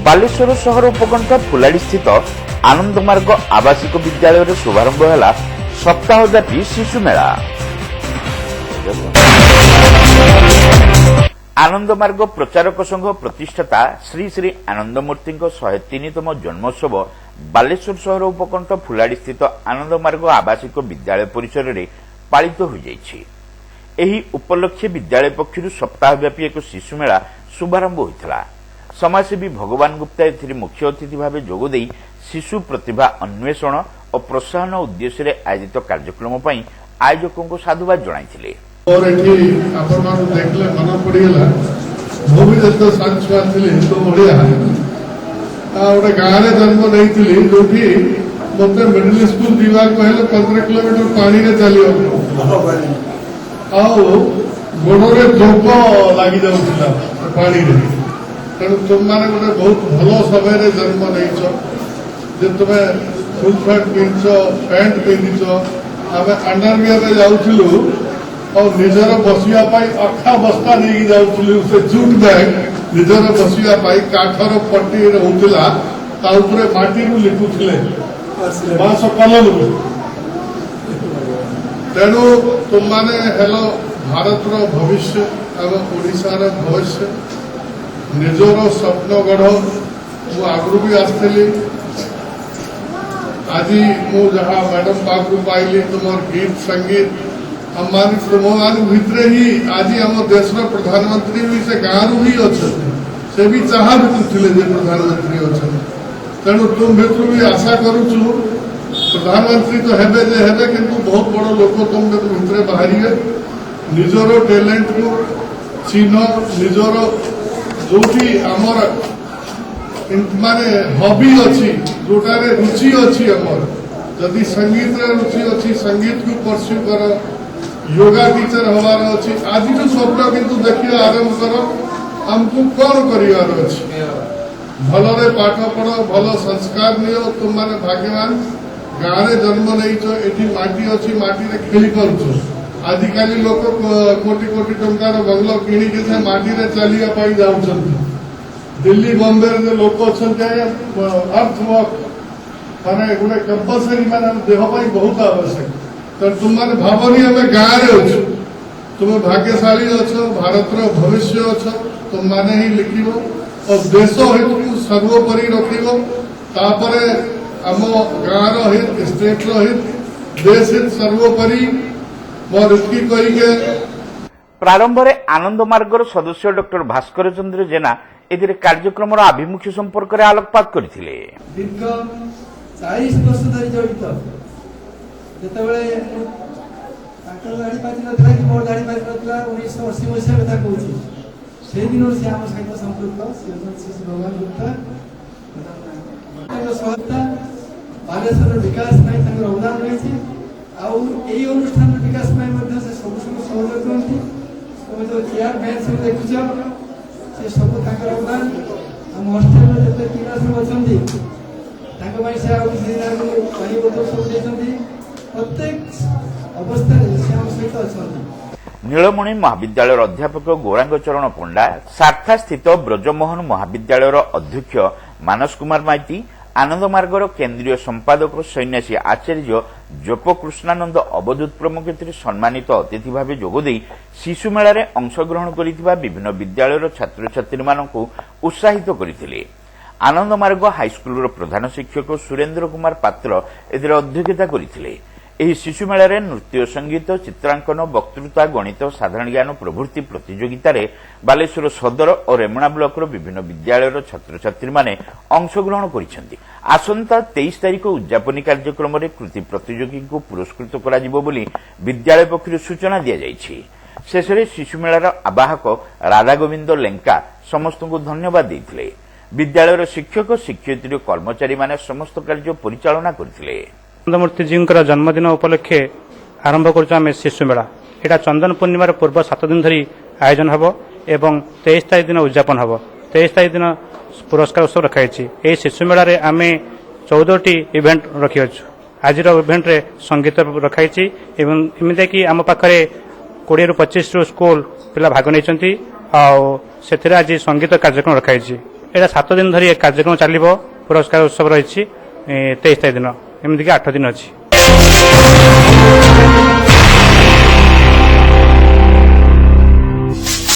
बालेश्वर सहर उपकंठ फुलाड़ी स्थित आनंदमार्ग आवासिक विद्यालय शुभारंभ है सप्ताहव्यापी शिशु मेला। आनंदमार्ग प्रचारक संघ प्रतिष्ठाता श्री श्री आनंदमूर्ति 103तम जन्मोत्सव बालेश्वर सहर उपकंठ फुलाड़ी स्थित आनंदमार्ग आवासिक विद्यालय परिसर में पालित हो जाइछि। एही उपलक्षे विद्यालय पक्षरु सप्ताहव्यापी एक शिशु मेला शुभारंभ होइथला। समाजसेवी भगवान गुप्ता एथिरे मुख्य अतिथि भाव जोगदे शिशु प्रतिभा अन्वेषण और प्रोत्साहन उद्देश्य आयोजित कार्यक्रम पर आयोजकों को साधुवाद जणाइथिले। और एठी आपण मानु देखले मन पड़ीगला मो भी जतो सांचवा थिले तो बढ़िया ओटे गाँव रे जन्म नैथिली जोठी मते मिडिल स्कूल दीवा कहले 15 किलोमीटर पानी रे चलियो आउ गोडरे जोप लागि जाउथिला पानी रे। तेणु तुम मैंने गोटे बहुत भल समय रे जन्म नहींच जे तुम फुल पैंट पिंध पैंट पिंधिच आम अंडरवियर जाऊलु और निजर बसवाई अखा बस्ता नहीं जाऊलु से जूट बैग निजर बसवाई काठर पट्टी होता माटी लिखुले बांस कलम। तेणु तुम मैंने हेलो भारत भविष्य एवं ओडिशार भविष्य निजर स्वप्न गढ़ मु आगु भी आसली आज मु जहाँ मैडम पाखु पाइली तुम गीत संगीत तुम मान भितर ही आज आम देश प्रधानमंत्री भी से गाँव ही अच्छा से भी चाह भी प्रधानमंत्री अच्छा। तेणु तुम भर भी आशा करुचु प्रधानमंत्री तो हेबे किंतु बहुत बड़ लोक तुम भितर बाहर निजर टैलेंट को चिन्ह निजर जो आमर माने हॉबी अच्छी जोटारे रुचि अच्छी आमर जदि संगीत रे रुचि अच्छी संगीत को परस्यू कर योगा टीचर हमार अच्छी आज जो स्वप्न किंतु देखिए आरंभ कर हमको कौन करिवार अच्छी भलरे पाठ पढ़ भल संस्कार नियो तुम माने भाग्यवान गाँव रे जन्म नहीं एठी माटी अच्छी माटी रे खेली पारुछ। आजिकाली लोक कोटी कोटी टंकार बंगलो किणी से माटी रे चलिया पाई जाउछन। दिल्ली बॉम्बे रे लोक अछन अर्थ वर्क माने गोटे कंपलसरी माने देह पाई बहुत आवश्यक। तो तुम माने भावनी हमें गाँव रे अच्छो तुम भाग्यशाली अच्छो भारत रो भविष्य अच्छो तुम माने ही लिखिबो और देश हित को सर्वोपरि रखिबो तापरे आम गाँव रो हित स्टेट रो हित देश हित सर्वोपरि प्रारंभ में आनंद मार्गर सदस्य डॉक्टर भास्कर चंद्र जेना एथिरे कार्यक्रम आभिमुख्य संपर्क में आलोकपात करथिले। दीर्घ 40 वर्ष धरी जड़ित जेतेबेले ताकर गाड़ी पाची नथला कि मोर गाड़ी पाची नथला 1980 मसीहा कथा कहूची से दिन से आम सहित संपर्क श्री भगवान गुप्ता सहजता बालेश्वर विकास में अवदान रही अनुष्ठान विकास से सब सहयोग करती तुम जो चेयर बेंच सब देखुच से सब अवदान आम हस्टेल जो पिला सब अच्छा से पानी बोतल सब देती प्रत्येक अवस्था से आम सहित अच्छा। नीलमणि महाविद्यालय अध्यापक गौरांग चरण पंडा सार्था स्थित ब्रजमोहन महाविद्यालय अध्यक्ष मानस कुमार माइती आनंदमार्गर केन्द्रीय संपादक सन्यासी आचार्य जप कृष्णानंद अवधूत प्रमुख सम्मानित अतिथि भाव जोगदे शिशु मेलार अंशग्रहण करिथिबा विभिन्न विद्यालयर छात्र छात्री मानकु उत्साहित करथिले। आनंदमार्ग हाईस्कूल प्रधान शिक्षक सुरेन्द्र कुमार पात्र एथिरे अध्यक्षता करथिले। एही शिशु मेलार नृत्य संगीत चित्रांकन वक्तृता गणित साधारण ज्ञान प्रभृति प्रतियोगितार बालेश्वर सदर और रेमुणा ब्लॉक विभिन्न विद्यालयर छात्र छात्री माने अंशग्रहण करिसेंति। आसंता 23 तारिख उद्यापनी कार्यक्रम में कृति प्रतियोगी को पुरस्कृत कराजिबो बोली विद्यालय पक्षरु सूचना दिया जायछि। शेषरे शिशु मेलार आवाहक राधा गोविंद लेंका समस्त को धन्यवाद देथिले। विद्यालयर शिक्षक शिक्षयित्री कर्मचारी माने समस्त कार्य परिचालना करथिले। आनंदमूर्ति जी जन्मदिन उपलक्षे आरंभ कर शिशु मेला यहाँ चंदन पूर्णिमार पूर्व 7 दिन धरी आयोजन हम एवं 23 तारीख दिन उद्यापन हम 23 तारीख दिन पुरस्कार उत्सव रखाई। यह शिशु मेल आम 14टी इवेंट रखी आज इवेंट रे संगीत रखाई एमती कि आम पाखे 20 ରୁ 25 स्कूल पिला भाग नहीं आज संगीत कार्यक्रम रखाई এটা 7 দিন ধରି ଏ କାର୍ଯ୍ୟକ୍ରମ ଚାଲିବ। ପୁରସ୍କାର ଉତ୍ସବ ରହିଛି 23 ତାରିଖ ଦିନ, ଏମିତିକି 8 ଦିନ ଅଛି।